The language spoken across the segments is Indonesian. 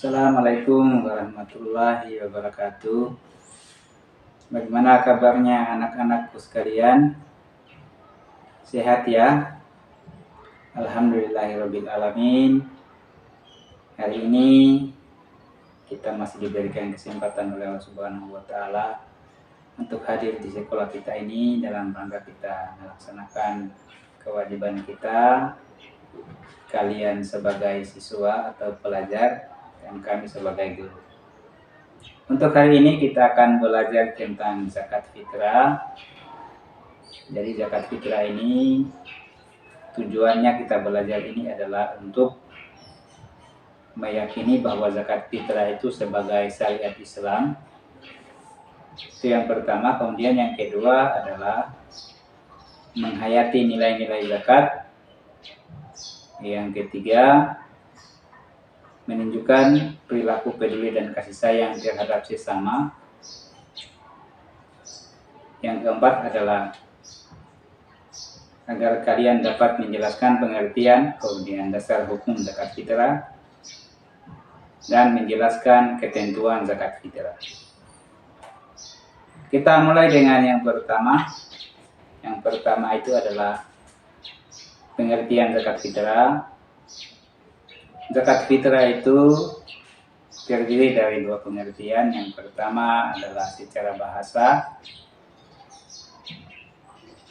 Assalamualaikum warahmatullahi wabarakatuh. Bagaimana kabarnya anak-anakku sekalian? Sehat ya? Alhamdulillahirabbil alamin. Hari ini kita masih diberikan kesempatan oleh Allah Subhanahu wa taala untuk hadir di sekolah kita ini dalam rangka kita melaksanakan kewajiban kita, kalian sebagai siswa atau pelajar dan kami sebagai guru. Untuk hari ini kita akan belajar tentang zakat fitrah. Jadi zakat fitrah ini tujuannya kita belajar ini adalah untuk meyakini bahwa zakat fitrah itu sebagai syariat Islam. Itu yang pertama. Kemudian yang kedua adalah menghayati nilai-nilai zakat. Yang ketiga, menunjukkan perilaku peduli dan kasih sayang terhadap sesama. Yang keempat adalah agar kalian dapat menjelaskan pengertian kemudian dasar hukum zakat fitrah dan menjelaskan ketentuan zakat fitrah. Kita mulai dengan yang pertama. Yang pertama itu adalah pengertian zakat fitrah. Zakat fitrah itu terdiri dari dua pengertian. Yang pertama adalah secara bahasa.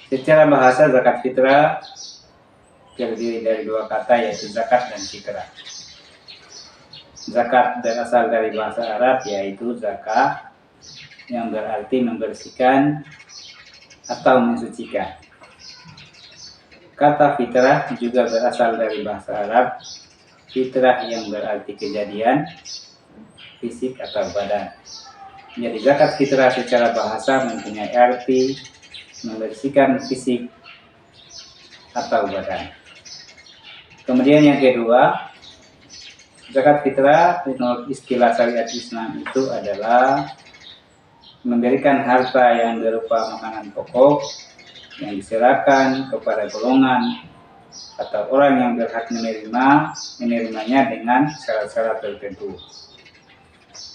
Secara bahasa zakat fitrah terdiri dari dua kata, yaitu zakat dan fitrah. Zakat berasal dari bahasa Arab, yaitu zakah, yang berarti membersihkan atau mensucikan. Kata fitrah juga berasal dari bahasa Arab, fitrah yang berarti kejadian fisik atau badan. Jadi zakat fitrah secara bahasa mempunyai arti membersihkan fisik atau badan. Kemudian yang kedua, zakat fitrah menurut istilah syariat Islam itu adalah memberikan harta yang berupa makanan pokok yang diserahkan kepada golongan atau orang yang berhak menerimanya dengan syarat-syarat tertentu.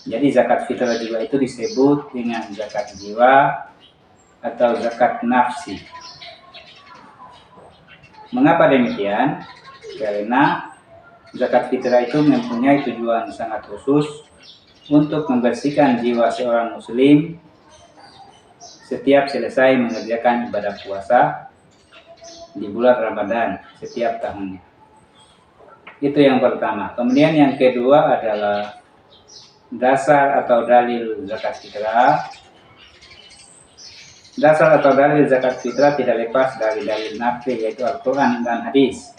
Jadi zakat fitrah juga itu disebut dengan zakat jiwa atau zakat nafsi. Mengapa demikian? Karena zakat fitrah itu mempunyai tujuan sangat khusus untuk membersihkan jiwa seorang muslim setiap selesai mengerjakan ibadah puasa di bulan Ramadan setiap tahunnya. Itu yang pertama. Kemudian yang kedua adalah dasar atau dalil zakat fitrah. Dasar atau dalil zakat fitrah tidak lepas dari dalil naqli, yaitu Al-Quran dan hadis.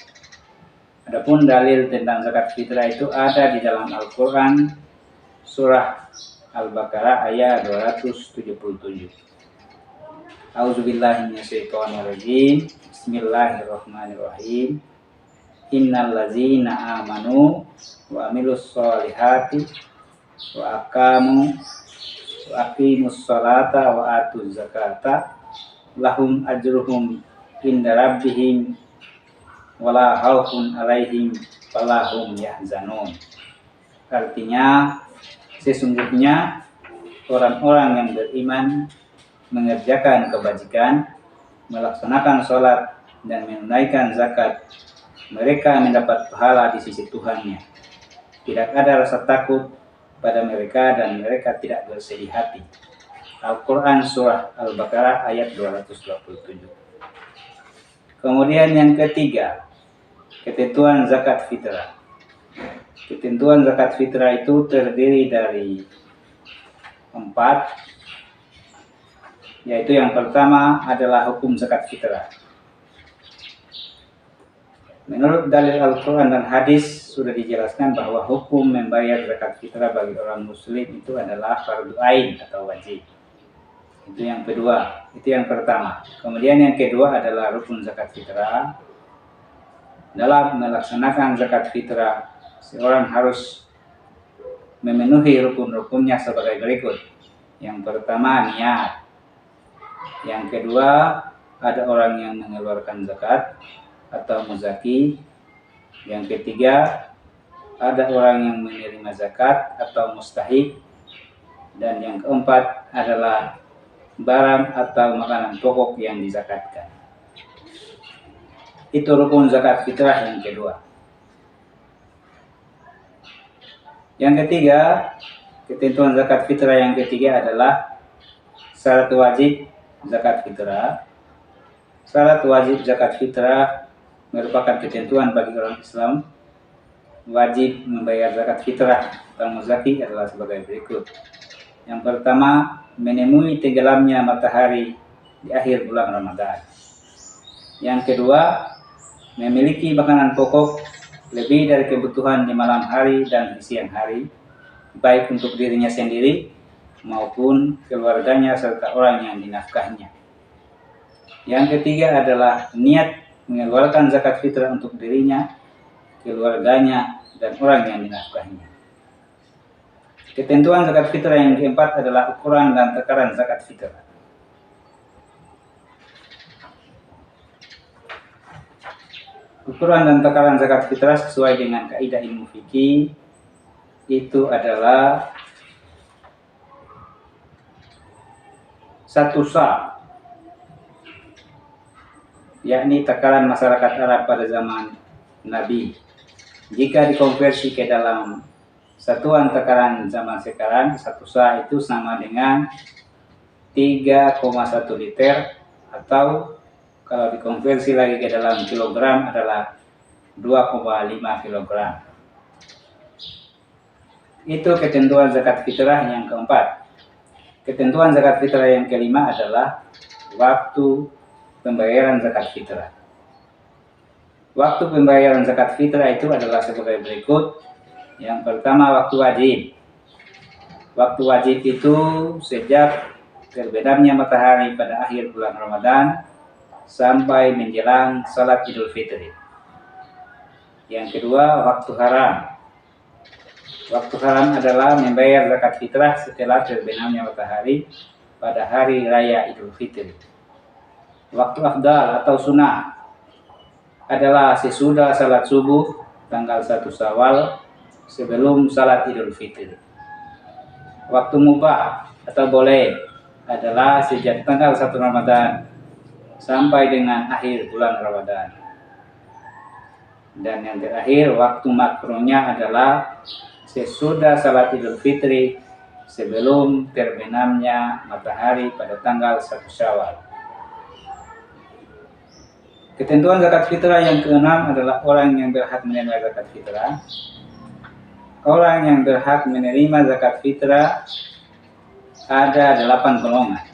Adapun dalil tentang zakat fitrah itu ada di dalam Al-Quran surah Al-Baqarah ayat 277. A'udzubillahi minasyaitonirrajim. Bismillahirrahmanirrahim. Innal ladzina amanu wa amilus solihati wa aqimus sholata wa atuz zakata lahum ajruhum inda rabbihim wala khaufun alaihim wala hum yahzanun. Artinya, sesungguhnya orang-orang yang beriman mengerjakan kebajikan, melaksanakan sholat dan menunaikan zakat, mereka mendapat pahala di sisi Tuhannya. Tidak ada rasa takut pada mereka dan mereka tidak bersedih hati. Al-Quran surah Al-Baqarah ayat 227. Kemudian yang ketiga, ketentuan zakat fitrah. Ketentuan zakat fitrah itu terdiri dari 4, yaitu yang pertama adalah hukum zakat fitrah. Menurut dalil Al-Quran dan hadis sudah dijelaskan bahwa hukum membayar zakat fitrah bagi orang muslim itu adalah fardu ain atau wajib. Itu yang kedua, itu yang pertama. Kemudian yang kedua adalah rukun zakat fitrah. Dalam melaksanakan zakat fitrah, seorang harus memenuhi rukun-rukunnya sebagai berikut. Yang pertama, niat. Yang kedua, ada orang yang mengeluarkan zakat atau muzaki. Yang ketiga, ada orang yang menerima zakat atau mustahik, dan yang keempat adalah barang atau makanan pokok yang dizakatkan. Itu rukun zakat fitrah yang kedua. Yang ketiga, ketentuan zakat fitrah yang ketiga adalah syarat wajib zakat fitrah. Syarat wajib zakat fitrah merupakan ketentuan bagi orang Islam wajib membayar zakat fitrah atau muzaki adalah sebagai berikut. Yang pertama, menemui tenggelamnya matahari di akhir bulan Ramadan. Yang kedua, memiliki makanan pokok lebih dari kebutuhan di malam hari dan di siang hari, baik untuk dirinya sendiri maupun keluarganya serta orang yang dinafkahnya. Yang ketiga adalah niat mengeluarkan zakat fitrah untuk dirinya, keluarganya, dan orang yang dinafkahnya. Ketentuan zakat fitrah yang keempat adalah ukuran dan takaran zakat fitrah. Ukuran dan takaran zakat fitrah sesuai dengan kaidah ilmu fikih itu adalah 1 sa, yakni takaran masyarakat Arab pada zaman Nabi. Jika dikonversi ke dalam satuan takaran zaman sekarang, 1 sa itu sama dengan 3,1 liter, atau kalau dikonversi lagi ke dalam kilogram adalah 2,5 kilogram. Itu ketentuan zakat fitrah yang keempat. Ketentuan zakat fitrah yang kelima adalah waktu pembayaran zakat fitrah. Waktu pembayaran zakat fitrah itu adalah sebagai berikut. Yang pertama, waktu wajib. Waktu wajib itu sejak terbenamnya matahari pada akhir bulan Ramadan sampai menjelang salat Idul Fitri. Yang kedua, waktu haram. Waktu haram adalah membayar zakat fitrah setelah terbenamnya matahari pada hari raya Idul Fitri. Waktu afdal atau sunnah adalah sesudah salat subuh tanggal 1 Syawal sebelum salat Idul Fitri. Waktu mubah atau boleh adalah sejak tanggal 1 Ramadan sampai dengan akhir bulan Ramadan. Dan yang terakhir, waktu makruhnya adalah sesudah salat Idul Fitri sebelum terbenamnya matahari pada tanggal 1 Syawal. Ketentuan zakat fitrah yang keenam adalah orang yang berhak menerima zakat fitrah. Orang yang berhak menerima zakat fitrah ada 8 golongan.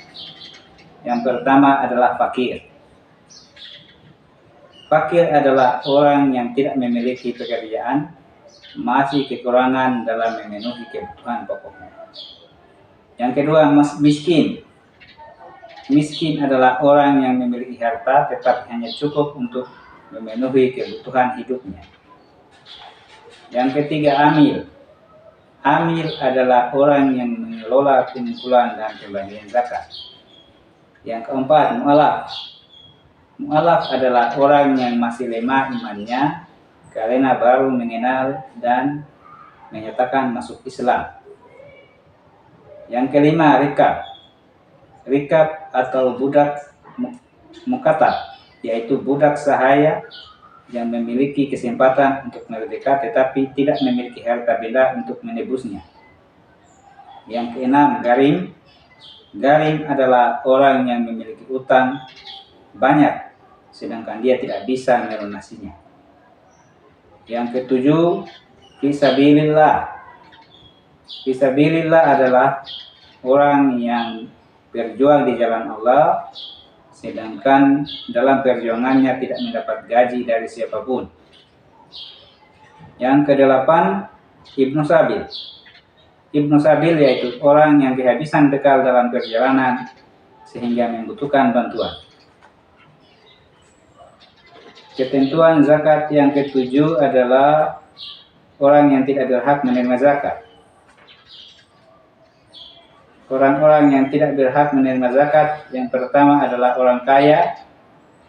Yang pertama adalah fakir. Fakir adalah orang yang tidak memiliki pekerjaan, masih kekurangan dalam memenuhi kebutuhan pokoknya. Yang kedua, miskin. Miskin adalah orang yang memiliki harta tetap hanya cukup untuk memenuhi kebutuhan hidupnya. Yang ketiga, amil. Amil adalah orang yang mengelola pengumpulan dan pembagian zakat. Yang keempat, mu'alaf. Mu'alaf adalah orang yang masih lemah imannya karena baru mengenal dan menyatakan masuk Islam. Yang kelima, rikab. Rikab atau budak mukatab, yaitu budak sahaya yang memiliki kesempatan untuk merdeka tetapi tidak memiliki harta benda untuk menebusnya. Yang keenam, garim. Garim adalah orang yang memiliki utang banyak sedangkan dia tidak bisa melunasinya. Yang ketujuh, fisabilillah. Fisabilillah adalah orang yang berjuang di jalan Allah sedangkan dalam perjuangannya tidak mendapat gaji dari siapapun. Yang kedelapan, Ibnu Sabil. Ibnu Sabil yaitu orang yang kehabisan bekal dalam perjalanan sehingga membutuhkan bantuan. Ketentuan zakat yang ketujuh adalah orang yang tidak berhak menerima zakat. Orang-orang yang tidak berhak menerima zakat yang pertama adalah orang kaya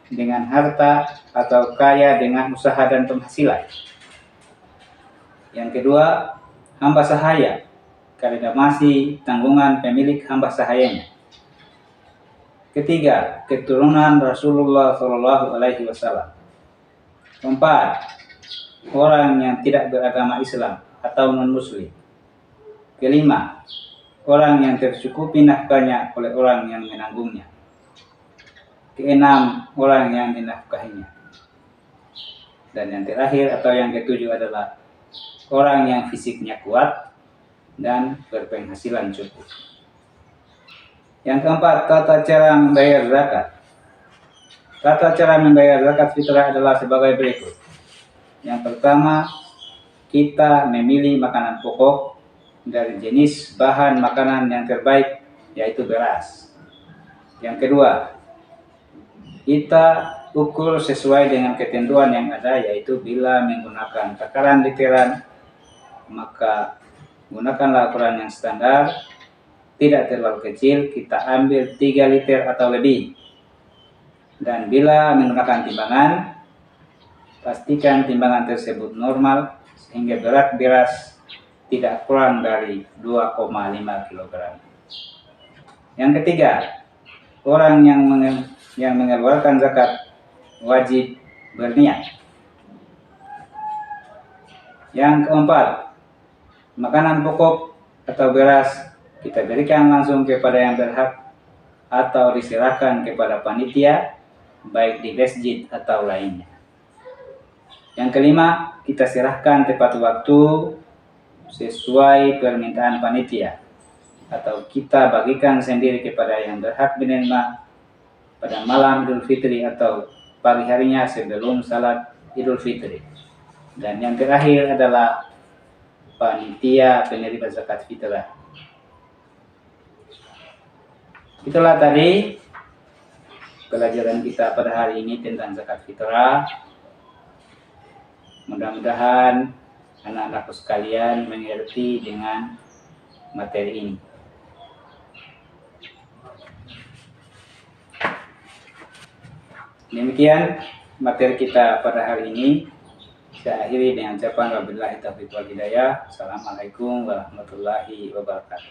dengan harta atau kaya dengan usaha dan penghasilan. Yang kedua, hamba sahaya, karena masih tanggungan pemilik hamba sahayanya. Ketiga, keturunan Rasulullah Shallallahu Alaihi Wasallam. Keempat, orang yang tidak beragama Islam atau non-Muslim. Kelima, orang yang tercukupi nafkahnya oleh orang yang menanggungnya. Keenam, orang yang dinafkahinya. Dan yang terakhir atau yang ketujuh adalah orang yang fisiknya kuat dan berpenghasilan cukup. Yang keempat, tata cara membayar zakat. Tata cara membayar zakat fitrah adalah sebagai berikut. Yang pertama, kita memilih makanan pokok dari jenis bahan makanan yang terbaik, yaitu beras. Yang kedua, kita ukur sesuai dengan ketentuan yang ada, yaitu bila menggunakan takaran literan, maka gunakanlah ukuran yang standar, tidak terlalu kecil, kita ambil 3 liter atau lebih. Dan bila menggunakan timbangan, pastikan timbangan tersebut normal sehingga berat beras tidak kurang dari 2,5 kg. Yang ketiga, orang yang mengeluarkan zakat wajib berniat. Yang keempat, makanan pokok atau beras kita berikan langsung kepada yang berhak atau diserahkan kepada panitia, baik di masjid atau lainnya. Yang kelima, kita serahkan tepat waktu sesuai permintaan panitia, atau kita bagikan sendiri kepada yang berhak menerima pada malam Idul Fitri atau pagi harinya sebelum salat Idul Fitri. Dan yang terakhir adalah panitia penerima zakat fitrah. Itulah tadi pelajaran kita pada hari ini tentang zakat fitrah. Mudah-mudahan anak-anakku sekalian mengerti dengan materi ini. Demikian materi kita pada hari ini. Saya akhiri dengan ucapan wabillahi taufiq wal hidayah. Assalamualaikum warahmatullahi wabarakatuh.